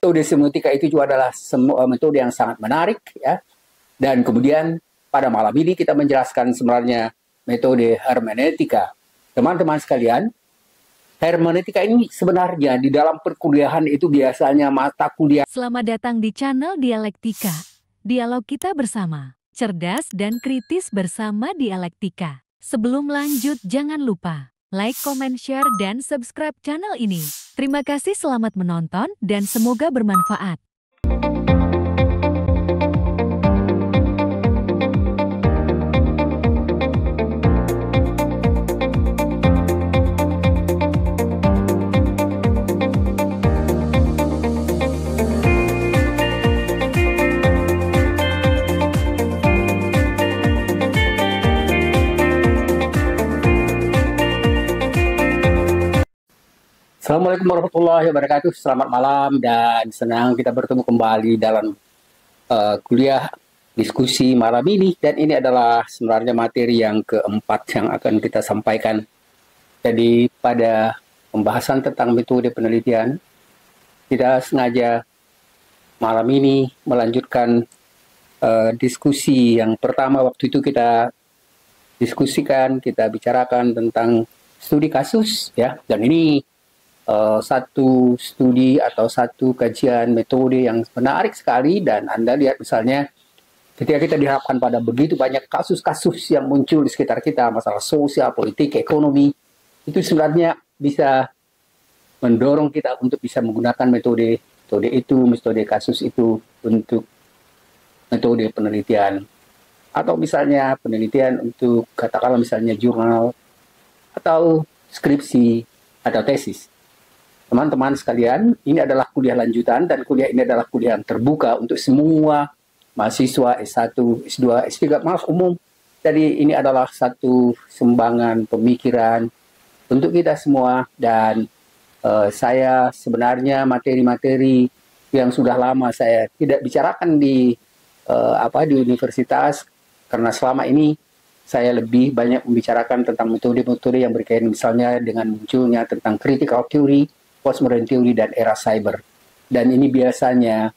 metode semiotika itu juga adalah metode yang sangat menarik ya. Dan kemudian pada malam ini kita menjelaskan sebenarnya metode hermeneutika. Teman-teman sekalian, hermeneutika ini sebenarnya di dalam perkuliahan itu biasanya mata kuliah. Selamat datang di channel Dialektika. Dialog kita bersama, cerdas dan kritis bersama Dialektika. Sebelum lanjut jangan lupa like, comment, share, dan subscribe channel ini. Terima kasih, selamat menonton, dan semoga bermanfaat. Assalamualaikum warahmatullahi wabarakatuh. Selamat malam dan senang kita bertemu kembali dalam kuliah diskusi malam ini. Dan ini adalah sebenarnya materi yang keempat yang akan kita sampaikan. Jadi pada pembahasan tentang metode penelitian, kita sengaja malam ini melanjutkan diskusi yang pertama. Waktu itu kita diskusikan, kita bicarakan tentang studi kasus ya. Dan ini satu studi atau satu kajian metode yang menarik sekali. Dan Anda lihat misalnya ketika kita dihadapkan pada begitu banyak kasus-kasus yang muncul di sekitar kita, masalah sosial, politik, ekonomi, itu sebenarnya bisa mendorong kita untuk bisa menggunakan metode kasus itu untuk metode penelitian. Atau misalnya penelitian untuk katakanlah misalnya jurnal atau skripsi atau tesis. Teman-teman sekalian, ini adalah kuliah lanjutan dan kuliah ini adalah kuliah yang terbuka untuk semua mahasiswa S1, S2, S3, maaf umum. Jadi ini adalah satu sumbangan pemikiran untuk kita semua. Dan saya sebenarnya materi-materi yang sudah lama saya tidak bicarakan di universitas, karena selama ini saya lebih banyak membicarakan tentang metode-metode yang berkaitan misalnya dengan munculnya tentang critical theory, postmodern theory, dan era cyber. Dan ini biasanya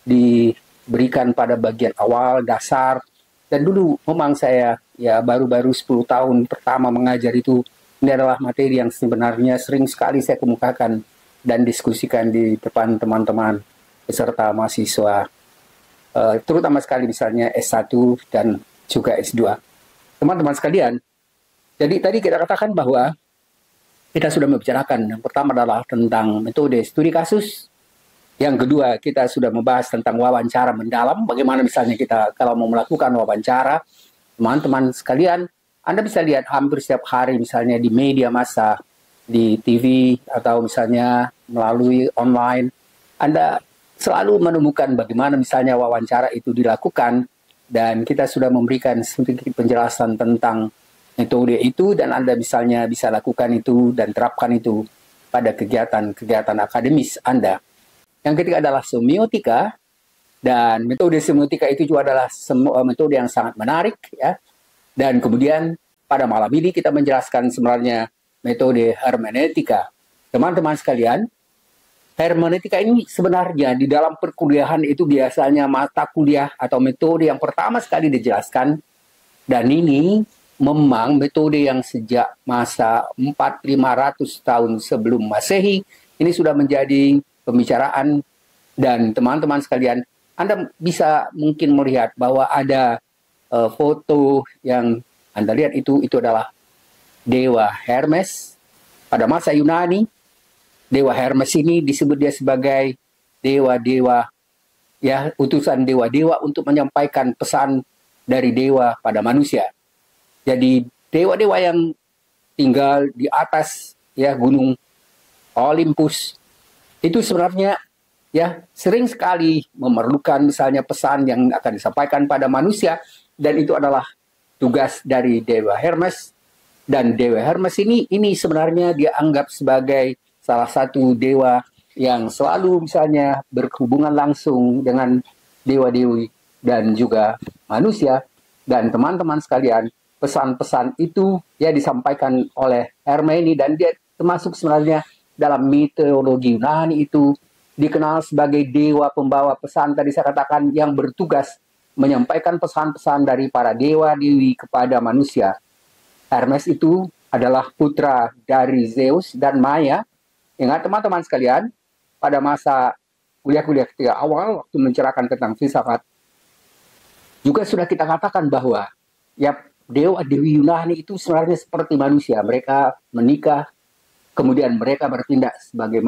diberikan pada bagian awal, dasar. Dan dulu memang saya ya baru-baru 10 tahun pertama mengajar itu, ini adalah materi yang sebenarnya sering sekali saya kemukakan dan diskusikan di depan teman-teman peserta mahasiswa, terutama sekali misalnya S1 dan juga S2. Teman-teman sekalian, jadi tadi kita katakan bahwa kita sudah membicarakan, yang pertama adalah tentang metode studi kasus. Yang kedua, kita sudah membahas tentang wawancara mendalam. Bagaimana misalnya kita kalau mau melakukan wawancara, teman-teman sekalian, Anda bisa lihat hampir setiap hari misalnya di media massa, di TV, atau misalnya melalui online. Anda selalu menemukan bagaimana misalnya wawancara itu dilakukan, dan kita sudah memberikan sedikit penjelasan tentang metode itu, dan Anda misalnya bisa lakukan itu dan terapkan itu pada kegiatan-kegiatan akademis Anda. Yang ketiga adalah semiotika, dan metode semiotika itu juga adalah metode yang sangat menarik ya. Dan kemudian pada malam ini kita menjelaskan sebenarnya metode hermeneutika. Teman-teman sekalian, hermeneutika ini sebenarnya di dalam perkuliahan itu biasanya mata kuliah atau metode yang pertama sekali dijelaskan, dan ini memang metode yang sejak masa 400-500 tahun sebelum Masehi ini sudah menjadi pembicaraan. Dan teman-teman sekalian, Anda bisa mungkin melihat bahwa ada foto yang Anda lihat itu adalah dewa Hermes. Pada masa Yunani, dewa Hermes ini disebut dia sebagai dewa-dewa ya, utusan dewa-dewa untuk menyampaikan pesan dari dewa pada manusia. Jadi dewa-dewa yang tinggal di atas ya gunung Olympus itu sebenarnya ya sering sekali memerlukan misalnya pesan yang akan disampaikan pada manusia, dan itu adalah tugas dari dewa Hermes. Dan dewa Hermes ini sebenarnya dia anggap sebagai salah satu dewa yang selalu misalnya berhubungan langsung dengan dewa-dewi dan juga manusia. Dan teman-teman sekalian, pesan-pesan itu ya disampaikan oleh Hermes ini, dan dia termasuk sebenarnya dalam mitologi Yunani itu dikenal sebagai dewa pembawa pesan, tadi saya katakan, yang bertugas menyampaikan pesan-pesan dari para dewa dewi kepada manusia. Hermes itu adalah putra dari Zeus dan Maya. Ingat teman-teman sekalian, pada masa kuliah-kuliah ketika awal waktu mencerahkan tentang filsafat, juga sudah kita katakan bahwa ya dewa dewi Yunani itu sebenarnya seperti manusia. Mereka menikah, kemudian mereka bertindak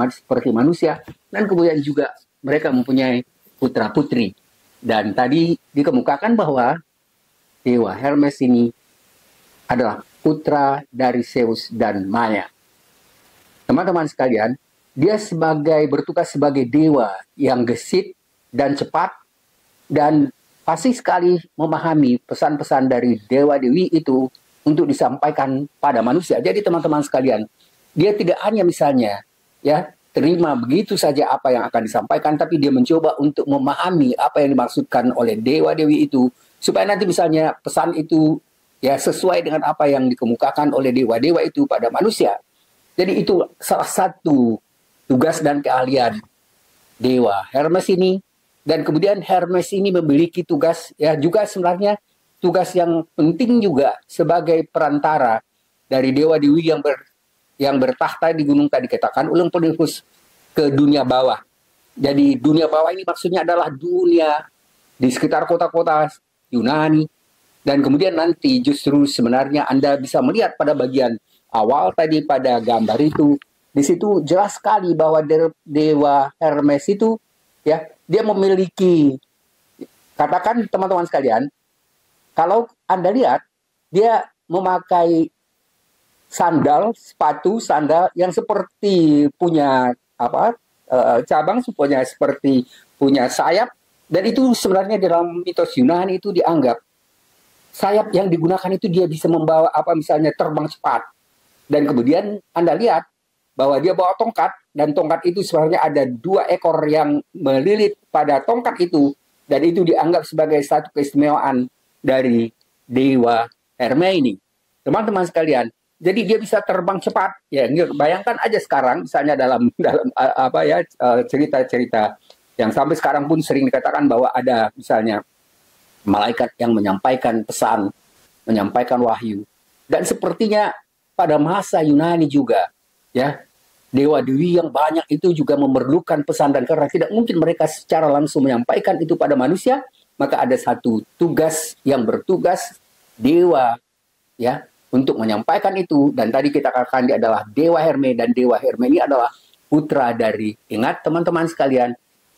seperti manusia, dan kemudian juga mereka mempunyai putra-putri. Dan tadi dikemukakan bahwa dewa Hermes ini adalah putra dari Zeus dan Maya. Teman-teman sekalian, dia bertugas sebagai dewa yang gesit dan cepat, dan fasih sekali memahami pesan-pesan dari dewa-dewi itu untuk disampaikan pada manusia. Jadi teman-teman sekalian, dia tidak hanya misalnya ya terima begitu saja apa yang akan disampaikan, tapi dia mencoba untuk memahami apa yang dimaksudkan oleh dewa-dewi itu, supaya nanti misalnya pesan itu ya sesuai dengan apa yang dikemukakan oleh dewa-dewa itu pada manusia. Jadi itu salah satu tugas dan keahlian dewa Hermes ini. Dan kemudian Hermes ini memiliki tugas ya juga sebenarnya tugas yang penting juga sebagai perantara dari dewa-dewi yang bertahta di gunung tadi katakan Olympus ke dunia bawah. Jadi dunia bawah ini maksudnya adalah dunia di sekitar kota-kota Yunani. Dan kemudian nanti justru sebenarnya Anda bisa melihat pada bagian awal tadi pada gambar itu, di situ jelas sekali bahwa dewa Hermes itu ya dia memiliki, katakan teman-teman sekalian, kalau Anda lihat dia memakai sepatu sandal yang seperti punya cabang, seperti punya sayap, dan itu sebenarnya dalam mitos Yunani itu dianggap sayap yang digunakan itu dia bisa membawa misalnya terbang cepat. Dan kemudian Anda lihat bahwa dia bawa tongkat, dan tongkat itu sebenarnya ada 2 ekor yang melilit pada tongkat itu, dan itu dianggap sebagai satu keistimewaan dari dewa Hermes ini. Teman-teman sekalian, jadi dia bisa terbang cepat. Ya, bayangkan aja sekarang misalnya dalam cerita-cerita yang sampai sekarang pun sering dikatakan bahwa ada misalnya malaikat yang menyampaikan pesan, menyampaikan wahyu. Dan sepertinya pada masa Yunani juga, ya, dewa-dewi yang banyak itu juga memerlukan pesan, dan karena tidak mungkin mereka secara langsung menyampaikan itu pada manusia, maka ada satu tugas yang bertugas dewa, ya, untuk menyampaikan itu. Dan tadi kita katakan dia adalah dewa Hermes, dan dewa Hermes ini adalah putra dari, ingat teman-teman sekalian,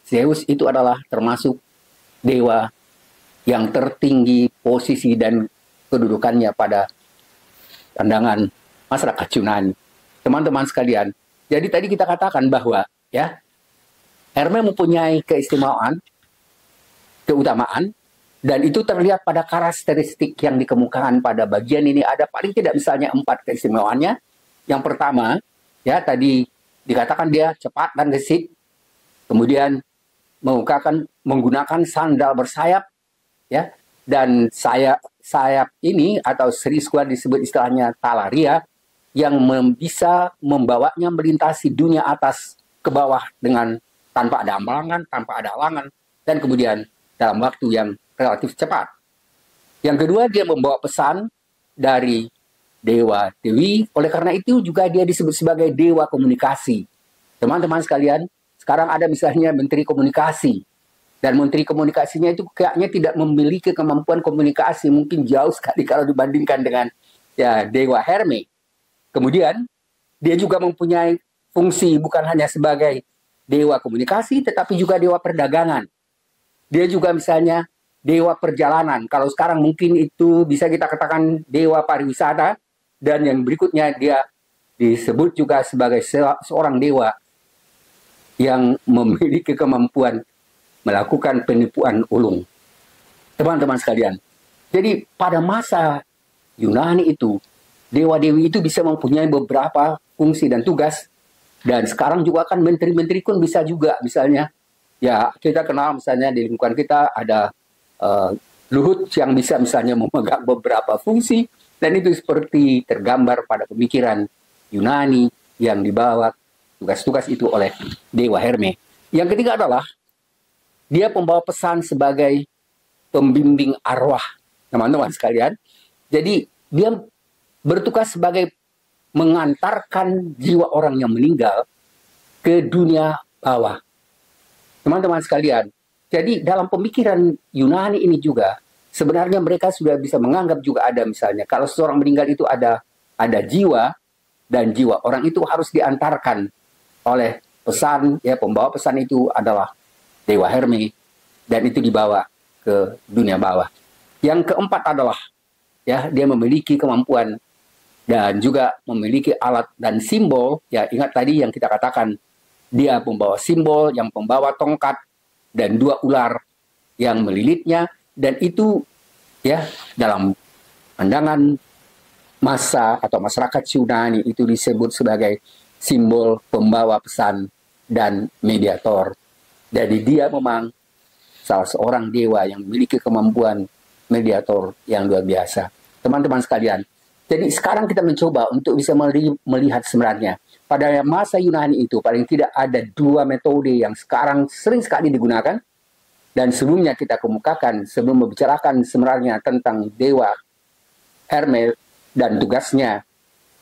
Zeus itu adalah termasuk dewa yang tertinggi posisi dan kedudukannya pada pandangan masyarakat Yunani. Teman-teman sekalian, jadi tadi kita katakan bahwa ya Hermes mempunyai keistimewaan, keutamaan, dan itu terlihat pada karakteristik yang dikemukakan pada bagian ini. Ada paling tidak misalnya 4 keistimewaannya. Yang pertama, ya tadi dikatakan dia cepat dan gesit, kemudian menggunakan sandal bersayap, ya, dan sayap ini atau seriskuan disebut istilahnya talaria, yang bisa membawanya melintasi dunia atas ke bawah dengan tanpa ada halangan, tanpa ada halangan, dan kemudian dalam waktu yang relatif cepat. Yang kedua, dia membawa pesan dari dewa dewi, oleh karena itu juga dia disebut sebagai dewa komunikasi. Teman-teman sekalian, sekarang ada misalnya menteri komunikasi, dan menteri komunikasinya itu kayaknya tidak memiliki kemampuan komunikasi, mungkin jauh sekali kalau dibandingkan dengan ya dewa Hermes. Kemudian dia juga mempunyai fungsi bukan hanya sebagai dewa komunikasi, tetapi juga dewa perdagangan. Dia juga misalnya dewa perjalanan. Kalau sekarang mungkin itu bisa kita katakan dewa pariwisata, dan yang berikutnya dia disebut juga sebagai seorang dewa yang memiliki kemampuan melakukan penipuan ulung. Teman-teman sekalian, jadi pada masa Yunani itu, dewa-dewi itu bisa mempunyai beberapa fungsi dan tugas, dan sekarang juga kan menteri-menteri pun bisa juga, misalnya, ya kita kenal misalnya di lingkungan kita ada Luhut yang bisa misalnya memegang beberapa fungsi, dan itu seperti tergambar pada pemikiran Yunani yang dibawa tugas-tugas itu oleh dewa Hermes. Yang ketiga adalah dia pembawa pesan sebagai pembimbing arwah, teman-teman sekalian. Jadi dia bertugas sebagai mengantarkan jiwa orang yang meninggal ke dunia bawah. Teman-teman sekalian, jadi dalam pemikiran Yunani ini juga, sebenarnya mereka sudah bisa menganggap juga ada misalnya, kalau seorang meninggal itu ada jiwa, dan jiwa orang itu harus diantarkan oleh pesan, ya pembawa pesan itu adalah Dewa Hermes, dan itu dibawa ke dunia bawah. Yang keempat adalah, ya dia memiliki kemampuan dan juga memiliki alat dan simbol. Ya ingat tadi yang kita katakan, dia membawa simbol yang membawa tongkat dan 2 ular yang melilitnya, dan itu ya dalam pandangan masa atau masyarakat Yunani itu disebut sebagai simbol pembawa pesan dan mediator. Jadi dia memang salah seorang dewa yang memiliki kemampuan mediator yang luar biasa. Teman-teman sekalian, jadi sekarang kita mencoba untuk bisa melihat sebenarnya pada masa Yunani itu paling tidak ada 2 metode yang sekarang sering sekali digunakan, dan sebelumnya kita kemukakan sebelum membicarakan sebenarnya tentang dewa Hermes dan tugasnya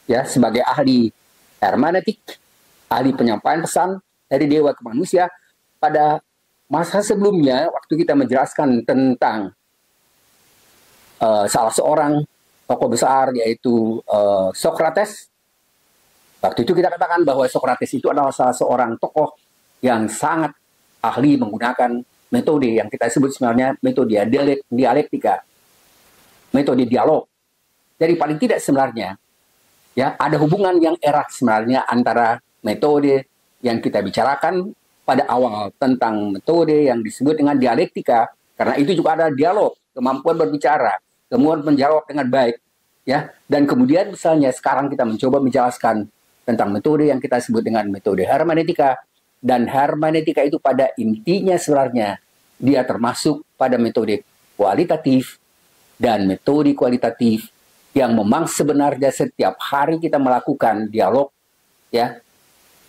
ya sebagai ahli hermeneutik, ahli penyampaian pesan dari dewa ke manusia. Pada masa sebelumnya waktu kita menjelaskan tentang salah seorang tokoh besar yaitu Socrates. Waktu itu kita katakan bahwa Socrates itu adalah salah seorang tokoh yang sangat ahli menggunakan metode yang kita sebut sebenarnya metode dialektika, metode dialog. Jadi paling tidak sebenarnya ya ada hubungan yang erat sebenarnya antara metode yang kita bicarakan pada awal tentang metode yang disebut dengan dialektika, karena itu juga ada dialog, kemampuan berbicara, kemampuan menjawab dengan baik, ya. Dan kemudian misalnya sekarang kita mencoba menjelaskan tentang metode yang kita sebut dengan metode hermeneutika, dan hermeneutika itu pada intinya sebenarnya dia termasuk pada metode kualitatif dan metode kualitatif yang memang sebenarnya setiap hari kita melakukan dialog, ya.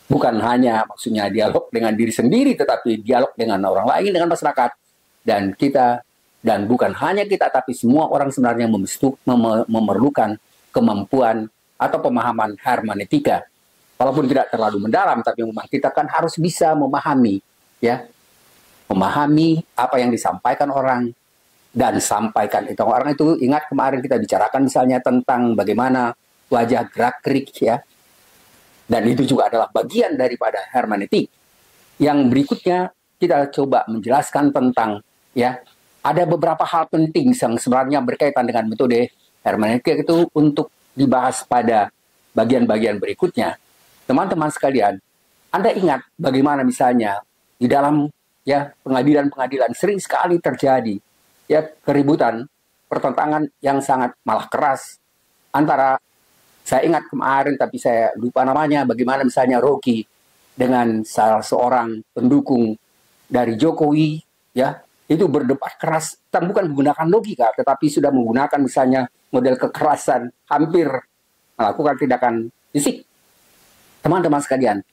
Bukan hanya maksudnya dialog dengan diri sendiri, tetapi dialog dengan orang lain, dengan masyarakat, dan kita. Dan bukan hanya kita, tapi semua orang sebenarnya memerlukan kemampuan atau pemahaman hermeneutika. Walaupun tidak terlalu mendalam, tapi memang kita kan harus bisa memahami, ya, memahami apa yang disampaikan orang dan sampaikan itu. Orang itu ingat kemarin kita bicarakan misalnya tentang bagaimana wajah gerak-gerik, ya, dan itu juga adalah bagian daripada hermeneutik. Yang berikutnya kita coba menjelaskan tentang, ya, ada beberapa hal penting yang sebenarnya berkaitan dengan metode hermeneutika itu untuk dibahas pada bagian-bagian berikutnya. Teman-teman sekalian, Anda ingat bagaimana misalnya di dalam ya pengadilan-pengadilan sering sekali terjadi ya keributan, pertentangan yang sangat malah keras antara, saya ingat kemarin tapi saya lupa namanya, bagaimana misalnya Rocky dengan salah seorang pendukung dari Jokowi, ya, itu berdebat keras, bukan menggunakan logika, tetapi sudah menggunakan misalnya model kekerasan, hampir melakukan tindakan fisik. Teman-teman sekalian,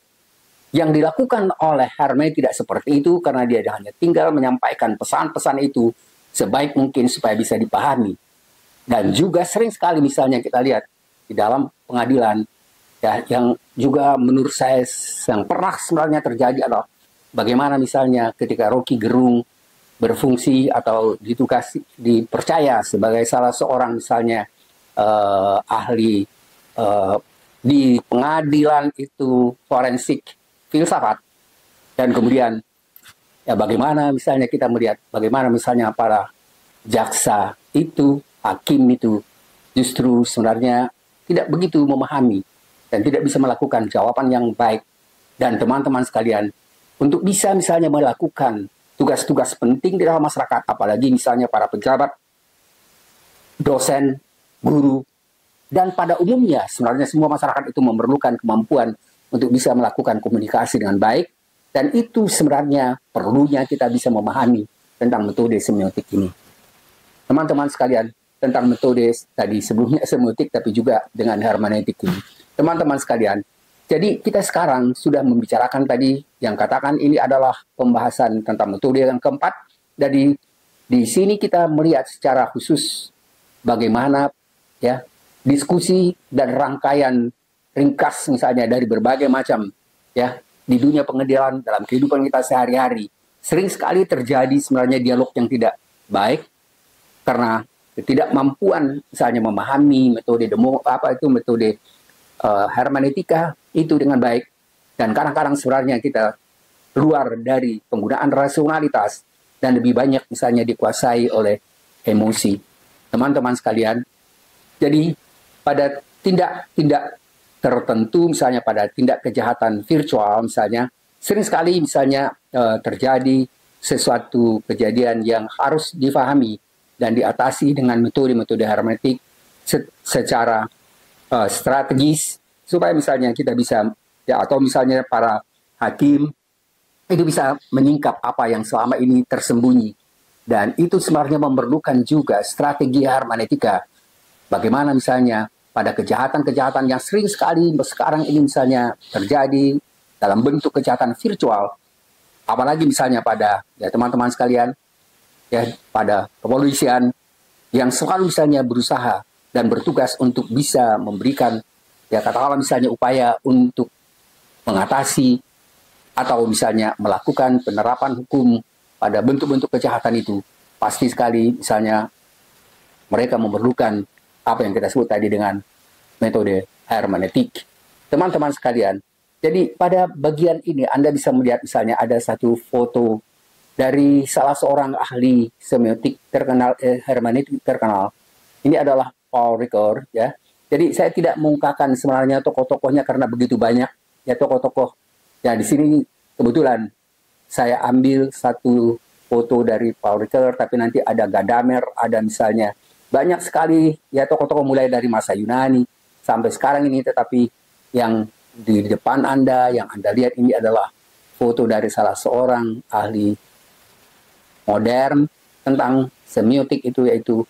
yang dilakukan oleh Hermes tidak seperti itu, karena dia hanya tinggal menyampaikan pesan-pesan itu sebaik mungkin supaya bisa dipahami. Dan juga sering sekali misalnya kita lihat di dalam pengadilan, ya, yang juga menurut saya yang pernah sebenarnya terjadi adalah bagaimana misalnya ketika Rocky Gerung berfungsi atau dipercaya sebagai salah seorang misalnya ahli di pengadilan itu forensik filsafat, dan kemudian ya bagaimana misalnya kita melihat bagaimana misalnya para jaksa itu, hakim itu justru sebenarnya tidak begitu memahami dan tidak bisa melakukan jawaban yang baik. Dan teman-teman sekalian, untuk bisa misalnya melakukan tugas-tugas penting di dalam masyarakat, apalagi misalnya para pejabat, dosen, guru, dan pada umumnya sebenarnya semua masyarakat itu memerlukan kemampuan untuk bisa melakukan komunikasi dengan baik, dan itu sebenarnya perlunya kita bisa memahami tentang metode semiotik ini. Teman-teman sekalian, tentang metode tadi sebelumnya semiotik tapi juga dengan hermeneutik ini. Teman-teman sekalian, Jadi kita sekarang sudah membicarakan tadi yang katakan ini adalah pembahasan tentang metode yang keempat. Jadi di sini kita melihat secara khusus bagaimana ya diskusi dan rangkaian ringkas misalnya dari berbagai macam ya di dunia pengadilan dalam kehidupan kita sehari-hari. Sering sekali terjadi sebenarnya dialog yang tidak baik karena ketidakmampuan misalnya memahami metode metode hermeneutika itu dengan baik, dan kadang-kadang sebenarnya kita keluar dari penggunaan rasionalitas dan lebih banyak misalnya dikuasai oleh emosi. Teman-teman sekalian, jadi pada tindak-tindak tertentu misalnya pada tindak kejahatan virtual misalnya, sering sekali misalnya terjadi sesuatu kejadian yang harus difahami dan diatasi dengan metode-metode hermeneutik secara strategis supaya misalnya kita bisa ya atau misalnya para hakim itu bisa menyingkap apa yang selama ini tersembunyi, dan itu sebenarnya memerlukan juga strategi hermeneutika. Bagaimana misalnya pada kejahatan-kejahatan yang sering sekali sekarang ini misalnya terjadi dalam bentuk kejahatan virtual, apalagi misalnya pada ya teman-teman sekalian ya pada kepolisian yang selalu misalnya berusaha dan bertugas untuk bisa memberikan ya katakanlah misalnya upaya untuk mengatasi atau misalnya melakukan penerapan hukum pada bentuk-bentuk kejahatan itu, pasti sekali misalnya mereka memerlukan apa yang kita sebut tadi dengan metode hermeneutik. Teman-teman sekalian, jadi pada bagian ini Anda bisa melihat misalnya ada satu foto dari salah seorang ahli semiotik terkenal, hermeneutik terkenal. Ini adalah Paul Ricoeur ya. Jadi saya tidak mengungkapkan sebenarnya tokoh-tokohnya karena begitu banyak ya tokoh-tokoh. Ya di sini kebetulan saya ambil satu foto dari Paul Ricoeur, tapi nanti ada Gadamer, ada misalnya banyak sekali ya tokoh-tokoh mulai dari masa Yunani sampai sekarang ini, tetapi yang di depan Anda yang Anda lihat ini adalah foto dari salah seorang ahli modern tentang semiotik itu yaitu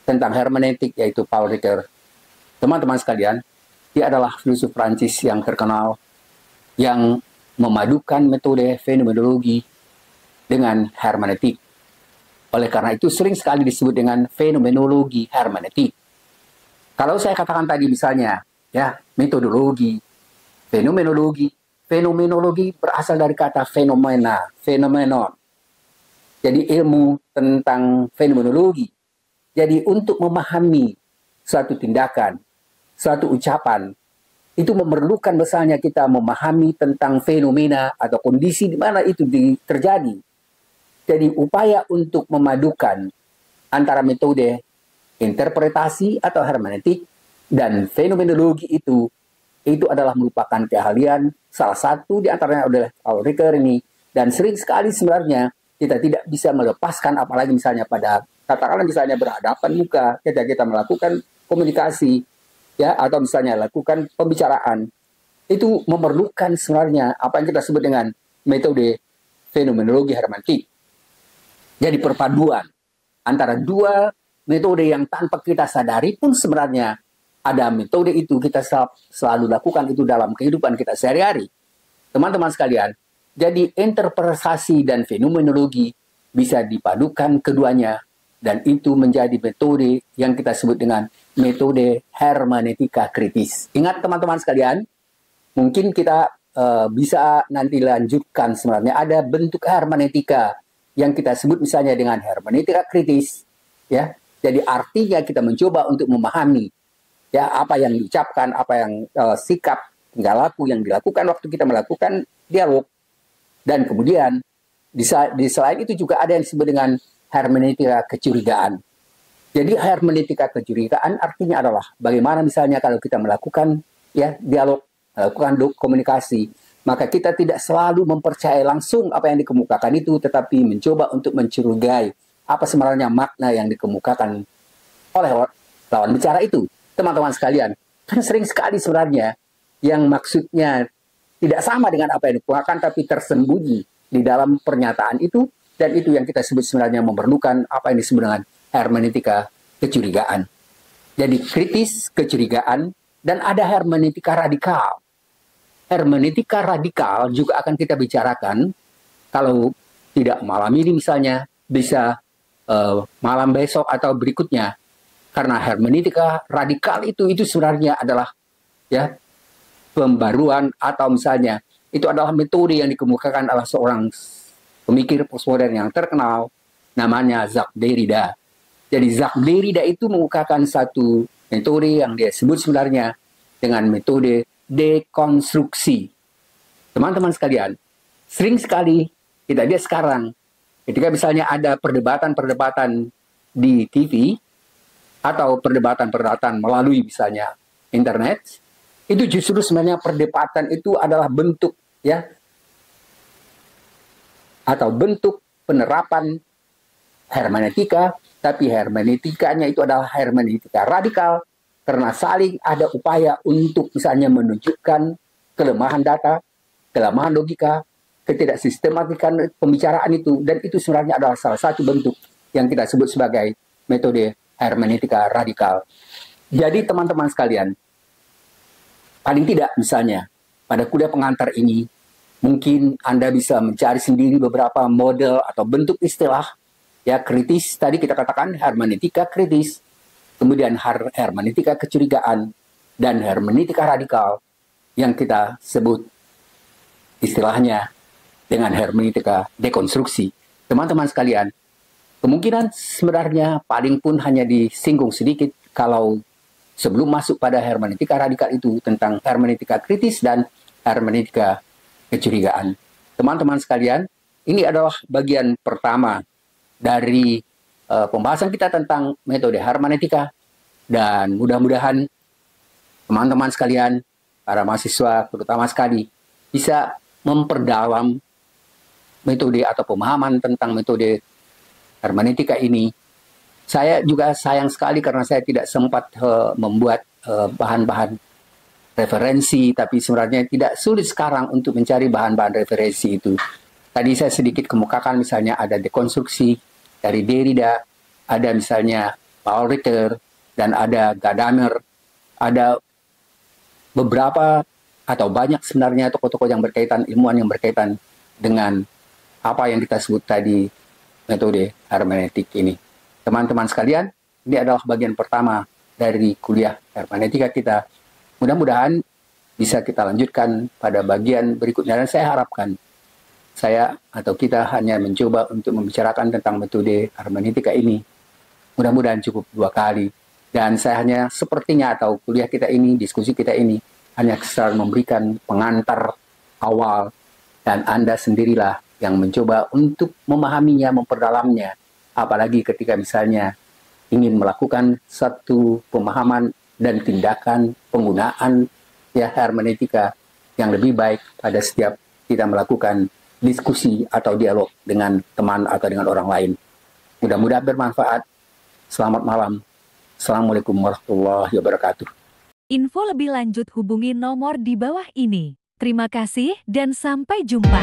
tentang hermeneutik yaitu Paul Ricoeur. Teman-teman sekalian, dia adalah filsuf Prancis yang terkenal yang memadukan metode fenomenologi dengan hermeneutik. Oleh karena itu sering sekali disebut dengan fenomenologi hermeneutik. Kalau saya katakan tadi misalnya ya metodologi, fenomenologi, fenomenologi berasal dari kata fenomena, phenomenon. Jadi ilmu tentang fenomenologi. Jadi untuk memahami suatu tindakan, suatu ucapan, itu memerlukan misalnya kita memahami tentang fenomena atau kondisi di mana itu terjadi. Jadi upaya untuk memadukan antara metode interpretasi atau hermeneutik dan fenomenologi itu adalah merupakan keahlian salah satu di antaranya adalah Paul Ricoeur ini, dan sering sekali sebenarnya kita tidak bisa melepaskan, apalagi misalnya pada katakanlah misalnya berhadapan muka ketika kita melakukan komunikasi ya atau misalnya lakukan pembicaraan, itu memerlukan sebenarnya apa yang kita sebut dengan metode fenomenologi hermeneutik. Jadi perpaduan antara dua metode yang tanpa kita sadari pun sebenarnya ada metode itu kita selalu lakukan itu dalam kehidupan kita sehari-hari. Teman-teman sekalian, jadi interpretasi dan fenomenologi bisa dipadukan keduanya, dan itu menjadi metode yang kita sebut dengan metode hermeneutika kritis. Ingat teman-teman sekalian, mungkin kita bisa nanti lanjutkan sebenarnya ada bentuk hermeneutika yang kita sebut misalnya dengan hermeneutika kritis. Ya, jadi artinya kita mencoba untuk memahami ya apa yang diucapkan, apa yang sikap tingkah laku yang dilakukan waktu kita melakukan dialog. Dan kemudian di selain itu juga ada yang disebut dengan hermeneutika kecurigaan. Jadi hermeneutika kecurigaan artinya adalah bagaimana misalnya kalau kita melakukan ya dialog, melakukan komunikasi, maka kita tidak selalu mempercayai langsung apa yang dikemukakan itu, tetapi mencoba untuk mencurigai apa sebenarnya makna yang dikemukakan oleh lawan bicara itu. Teman-teman sekalian, kan sering sekali sebenarnya yang maksudnya tidak sama dengan apa yang dikemukakan, tapi tersembunyi di dalam pernyataan itu, dan itu yang kita sebut sebenarnya memerlukan apa yang disebut dengan hermeneutika kecurigaan. Jadi kritis, kecurigaan, dan ada hermeneutika radikal. hermeneutika radikal juga akan kita bicarakan, kalau tidak malam ini misalnya, bisa malam besok atau berikutnya. Karena hermeneutika radikal itu sebenarnya adalah ya pembaruan, atau misalnya itu adalah metode yang dikemukakan oleh seorang pemikir postmodern yang terkenal, namanya Jacques Derrida. Jadi Jacques Derrida itu mengemukakan satu metode yang dia sebut sebenarnya dengan metode dekonstruksi. Teman-teman sekalian, sering sekali kita lihat sekarang, ketika misalnya ada perdebatan-perdebatan di TV, atau perdebatan-perdebatan melalui misalnya internet, itu justru sebenarnya perdebatan itu adalah bentuk ya, atau bentuk penerapan hermeneutika, tapi hermeneutikanya itu adalah hermeneutika radikal, karena saling ada upaya untuk misalnya menunjukkan kelemahan data, kelemahan logika, ketidaksistematikan pembicaraan itu, dan itu sebenarnya adalah salah satu bentuk yang kita sebut sebagai metode hermeneutika radikal. Jadi teman-teman sekalian, paling tidak misalnya pada kuliah pengantar ini, mungkin Anda bisa mencari sendiri beberapa model atau bentuk istilah ya kritis, tadi kita katakan hermeneutika kritis, kemudian hermeneutika kecurigaan, dan hermeneutika radikal yang kita sebut istilahnya dengan hermeneutika dekonstruksi. Teman-teman sekalian, kemungkinan sebenarnya paling pun hanya disinggung sedikit kalau sebelum masuk pada hermeneutika radikal itu tentang hermeneutika kritis dan hermeneutika kecurigaan. Teman-teman sekalian, ini adalah bagian pertama dari pembahasan kita tentang metode hermeneutika, dan mudah-mudahan teman-teman sekalian, para mahasiswa terutama sekali, bisa memperdalam metode atau pemahaman tentang metode hermeneutika ini. Saya juga sayang sekali karena saya tidak sempat membuat bahan-bahan referensi, tapi sebenarnya tidak sulit sekarang untuk mencari bahan-bahan referensi itu. Tadi saya sedikit kemukakan misalnya ada dekonstruksi dari Derrida, ada misalnya Paul Ricoeur, dan ada Gadamer, ada beberapa atau banyak sebenarnya tokoh-tokoh yang berkaitan, ilmuwan yang berkaitan dengan apa yang kita sebut tadi metode hermeneutik ini. Teman-teman sekalian, ini adalah bagian pertama dari kuliah hermeneutika kita. Mudah-mudahan bisa kita lanjutkan pada bagian berikutnya, dan saya harapkan saya atau kita hanya mencoba untuk membicarakan tentang metode hermeneutika ini. Mudah-mudahan cukup 2 kali. Dan saya hanya sepertinya, atau kuliah kita ini, diskusi kita ini, hanya sekedar memberikan pengantar awal, dan Anda sendirilah yang mencoba untuk memahaminya, memperdalamnya. Apalagi ketika misalnya ingin melakukan satu pemahaman dan tindakan penggunaan ya hermeneutika yang lebih baik pada setiap kita melakukan diskusi atau dialog dengan teman atau dengan orang lain. Mudah-mudahan bermanfaat. Selamat malam. Assalamualaikum warahmatullahi wabarakatuh. Info lebih lanjut hubungi nomor di bawah ini. Terima kasih dan sampai jumpa.